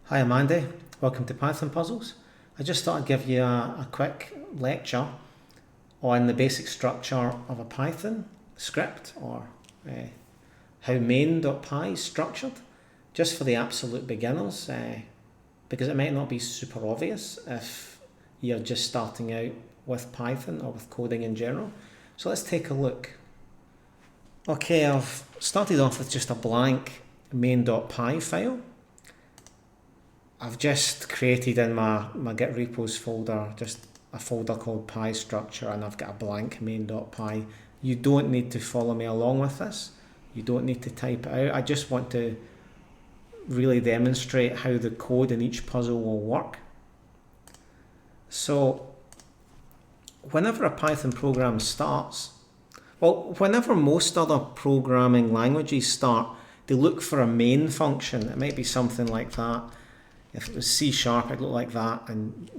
Hi, I'm Andy. Welcome to Python Puzzles. I just thought I'd give you a quick lecture on the basic structure of a Python script, or how main.py is structured, just for the absolute beginners, because it might not be super obvious if you're just starting out with Python or with coding in general. So let's take a look. Okay, I've started off with just a blank main.py file. I've just created in my Git repos folder just a folder called PyStructure, and I've got a blank main.py. You don't need to follow me along with this. You don't need to type it out. I just want to really demonstrate how the code in each puzzle will work. So whenever a Python program starts, well, whenever most other programming languages start, they look for a main function. It might be something like that. If it was C#, it'd look like that, and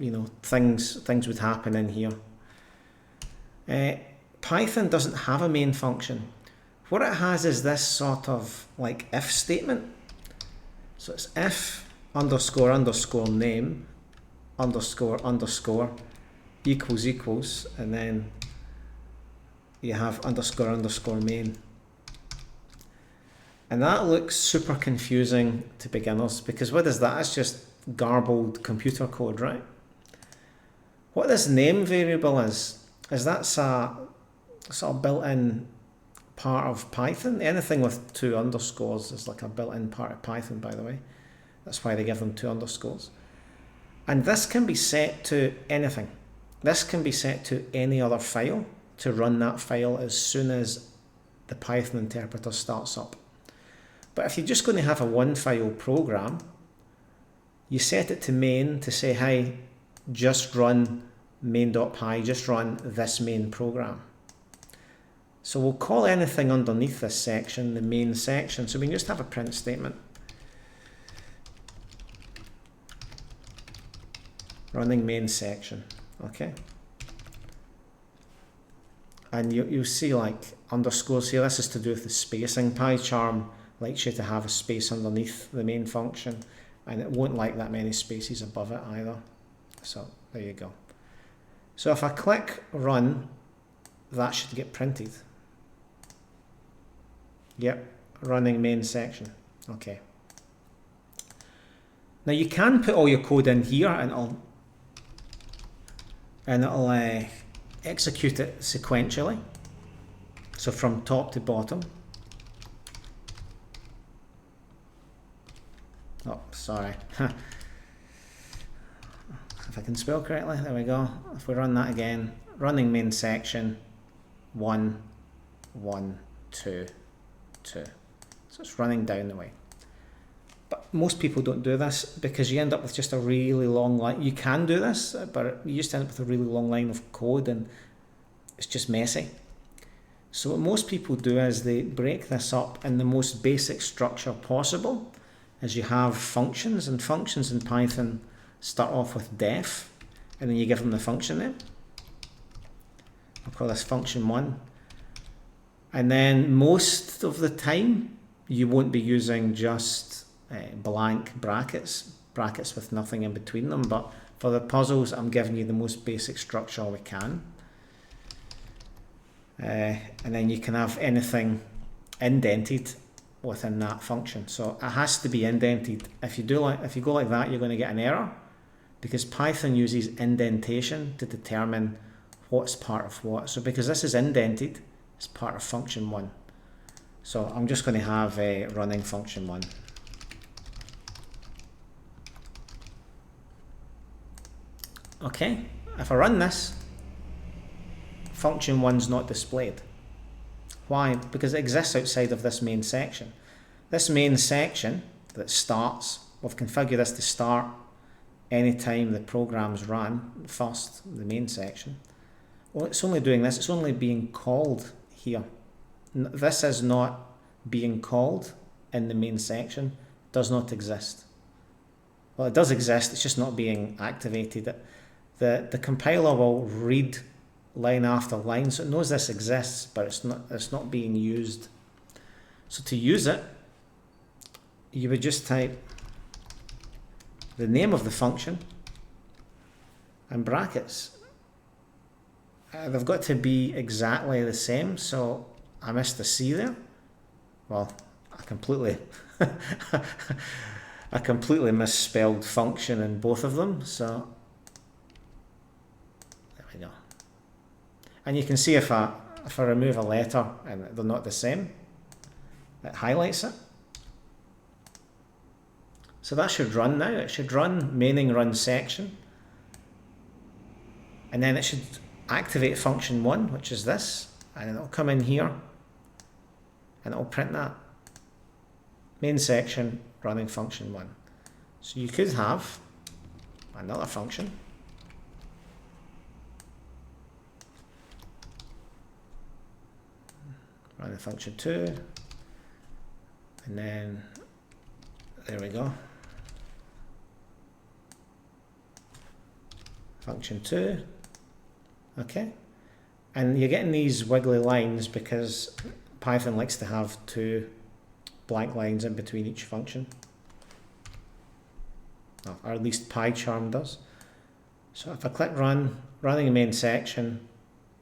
things would happen in here. Python doesn't have a main function. What it has is this sort of like if statement. So it's if underscore underscore name underscore underscore equals equals, and then you have underscore underscore main. And that looks super confusing to beginners, because what is that? It's just garbled computer code, right? What this name variable is that's a sort of built-in part of Python. Anything with two underscores is like a built-in part of Python, by the way. That's why they give them two underscores. And this can be set to anything. This can be set to any other file to run that file as soon as the Python interpreter starts up. But if you're just going to have a one-file program, you set it to main to say, hey, just run main.py, just run this main program. So we'll call anything underneath this section the main section. So we can just have a print statement. Running main section, okay? And you'll see like underscores here. This is to do with the spacing. PyCharm likes you to have a space underneath the main function, and it won't like that many spaces above it either. So there you go. So if I click run, that should get printed. Yep, running main section. Okay. Now you can put all your code in here, and it'll execute it sequentially. So from top to bottom. Oh, sorry. If I can spell correctly, there we go. If we run that again, running main section, 1, 1, 2, 2. So it's running down the way. But most people don't do this because you end up with just a really long line. You can do this, but you used to end up with a really long line of code, and it's just messy. So what most people do is they break this up in the most basic structure possible. As you have functions, and functions in Python start off with def, and then you give them the function name. I'll call this function 1. And then most of the time you won't be using just blank brackets with nothing in between them, but for the puzzles I'm giving you the most basic structure we can. And then you can have anything indented within that function. So it has to be indented. If you go like that, you're going to get an error, because Python uses indentation to determine what's part of what. So because this is indented, it's part of function 1. So I'm just going to have a running function 1. Okay, if I run this, function 1's not displayed. Why? Because it exists outside of this main section. This main section that starts, we've configured this to start anytime the program's run first, the main section. Well, it's only doing this, it's only being called here. This is not being called in the main section, it does not exist. Well, it does exist, it's just not being activated. The compiler will read line after line, so it knows this exists, but it's not being used. So to use it, you would just type the name of the function, and brackets. They've got to be exactly the same, so I missed a C there. Well, I completely I completely misspelled function in both of them, so there we go. And you can see if I remove a letter and they're not the same, it highlights it. So that should run now. It should run maining run section, and then it should activate function 1, which is this, and it'll come in here and it'll print that. Main section running function 1. So you could have another function. Running function 2. And then there we go. Function 2. Okay. And you're getting these wiggly lines because Python likes to have 2 blank lines in between each function. Or at least PyCharm does. So if I click run, running the main section,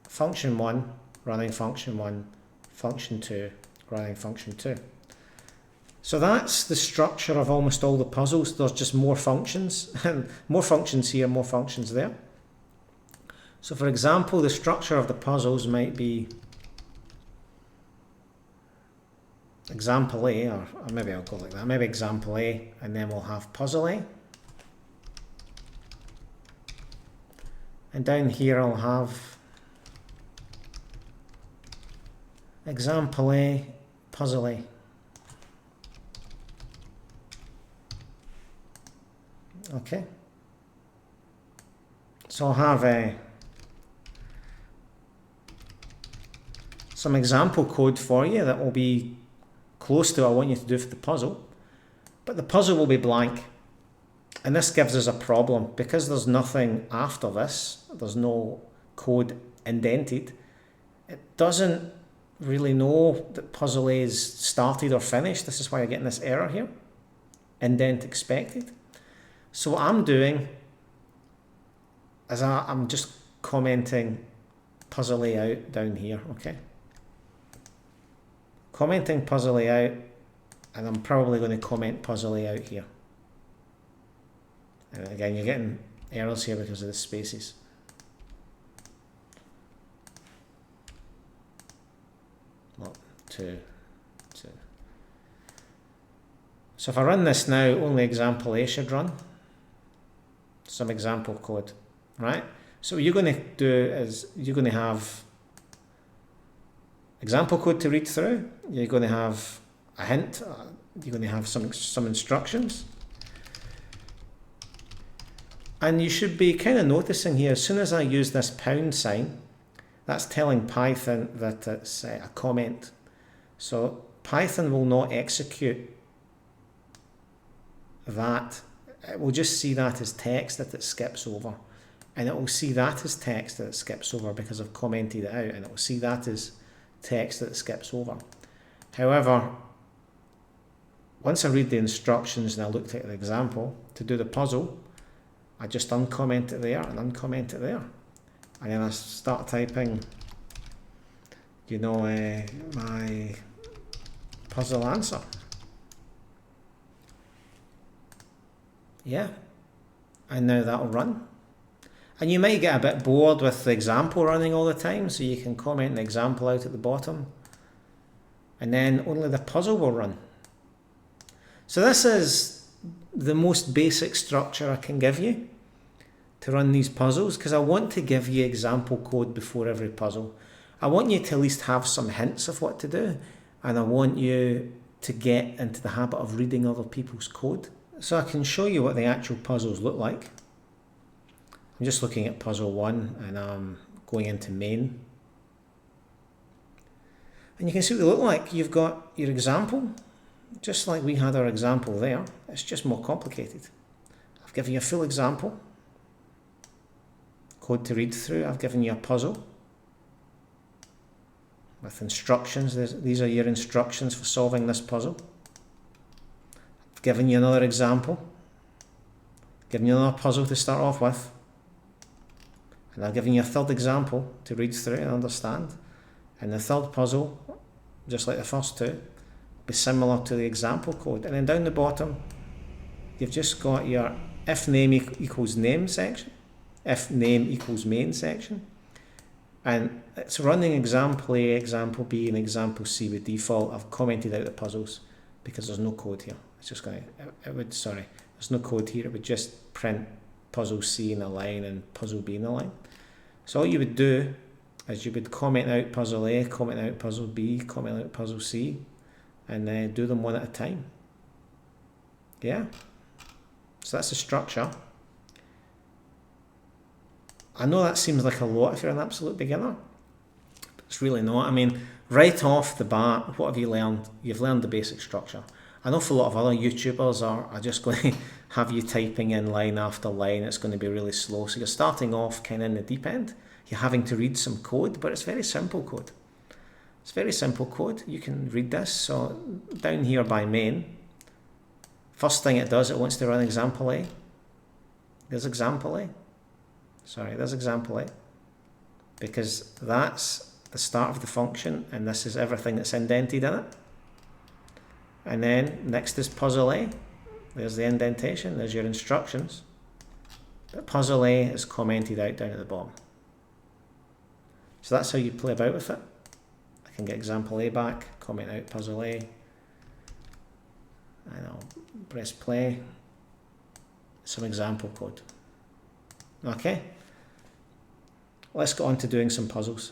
function 1, running function 1, function 2, running function 2. So that's the structure of almost all the puzzles. There's just more functions, more functions here, more functions there. So for example, the structure of the puzzles might be example A, or maybe I'll go like that, maybe example A, and then we'll have puzzle A. And down here I'll have example A, puzzle A. Okay. So I'll have some example code for you that will be close to what I want you to do for the puzzle, but the puzzle will be blank. And this gives us a problem because there's nothing after this, there's no code indented. It doesn't really know that puzzle A is started or finished. This is why you're getting this error here, indent expected. So what I'm doing is I'm just commenting puzzle A out down here, okay? Commenting puzzle A out, and I'm probably going to comment puzzle A out here. And again, you're getting errors here because of the spaces. Well, 2, 2. So if I run this now, only example A should run. Some example code, right? So what you're going to do is you're going to have example code to read through. You're going to have a hint. You're going to have some instructions. And you should be kind of noticing here, as soon as I use this pound sign, that's telling Python that it's a comment. So Python will not execute that. It will just see that as text that it skips over. And it will see that as text that it skips over because I've commented it out. And it will see that as text that it skips over. However, once I read the instructions and I looked at the example, to do the puzzle, I just uncomment it there and uncomment it there. And then I start typing, you know, my puzzle answer. Yeah, and now that'll run. And you might get a bit bored with the example running all the time, so you can comment the example out at the bottom, and then only the puzzle will run. So this is the most basic structure I can give you to run these puzzles, because I want to give you example code before every puzzle. I want you to at least have some hints of what to do, and I want you to get into the habit of reading other people's code. So I can show you what the actual puzzles look like. I'm just looking at puzzle 1 and I'm going into main. And you can see what they look like. You've got your example, just like we had our example there. It's just more complicated. I've given you a full example, code to read through. I've given you a puzzle with instructions. These are your instructions for solving this puzzle. I've given you another example. giving you another puzzle to start off with, and I'm giving you a third example to read through and understand. And the third puzzle, just like the first two, be similar to the example code. And then down the bottom, you've just got your if name equals name section, if name equals main section, and it's running example A, example B, and example C with default. I've commented out the puzzles because there's no code here. It's just going to, there's no code here. It would just print puzzle C in a line and puzzle B in a line. So all you would do is you would comment out puzzle A, comment out puzzle B, comment out puzzle C, and then do them one at a time. Yeah? So that's the structure. I know that seems like a lot if you're an absolute beginner, but it's really not. I mean, right off the bat, what have you learned? You've learned the basic structure. I know for a lot of other YouTubers are just going to have you typing in line after line. It's going to be really slow. So you're starting off kind of in the deep end. You're having to read some code, but it's very simple code. It's very simple code. You can read this. So down here by main, first thing it does, it wants to run example A. There's example A. Sorry, there's example A. Because that's the start of the function, and this is everything that's indented in it. And then next is puzzle A. There's the indentation, there's your instructions. But puzzle A is commented out down at the bottom. So that's how you play about with it. I can get example A back, comment out puzzle A, and I'll press play. Some example code. Okay, let's go on to doing some puzzles.